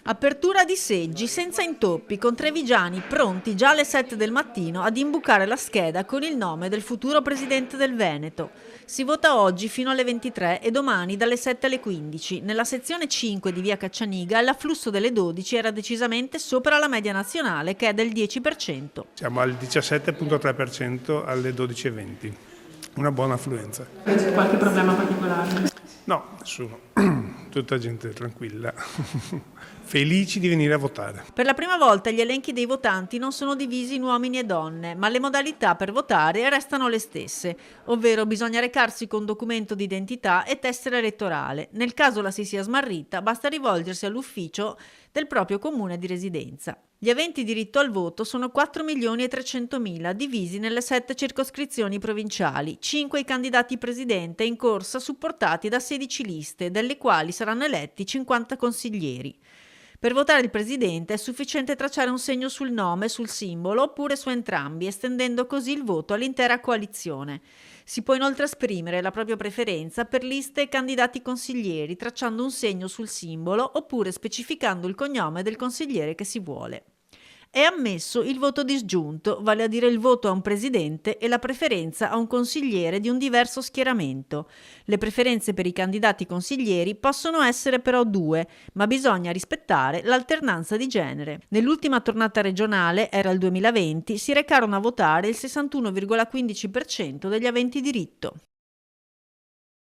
Apertura di seggi senza intoppi, con trevigiani pronti già alle 7 del mattino ad imbucare la scheda con il nome del futuro presidente del Veneto. Si vota oggi fino alle 23 e domani dalle 7 alle 15. Nella sezione 5 di via Caccianiga l'afflusso delle 12 era decisamente sopra la media nazionale, che è del 10%. Siamo al 17,3% alle 12:20. Una buona affluenza. C'è qualche problema particolare? No, nessuno. Tutta gente tranquilla. Felici di venire a votare. Per la prima volta gli elenchi dei votanti non sono divisi in uomini e donne, ma le modalità per votare restano le stesse, ovvero bisogna recarsi con documento di identità e tessera elettorale. Nel caso la si sia smarrita, basta rivolgersi all'ufficio del proprio comune di residenza. Gli aventi diritto al voto sono 4.300.000, divisi nelle 7 circoscrizioni provinciali, 5 i candidati presidente in corsa supportati da 16 liste, delle quali saranno eletti 50 consiglieri. Per votare il presidente è sufficiente tracciare un segno sul nome, sul simbolo oppure su entrambi, estendendo così il voto all'intera coalizione. Si può inoltre esprimere la propria preferenza per liste e candidati consiglieri, tracciando un segno sul simbolo oppure specificando il cognome del consigliere che si vuole. È ammesso il voto disgiunto, vale a dire il voto a un presidente e la preferenza a un consigliere di un diverso schieramento. Le preferenze per i candidati consiglieri possono essere però 2, ma bisogna rispettare l'alternanza di genere. Nell'ultima tornata regionale, era il 2020, si recarono a votare il 61,15% degli aventi diritto.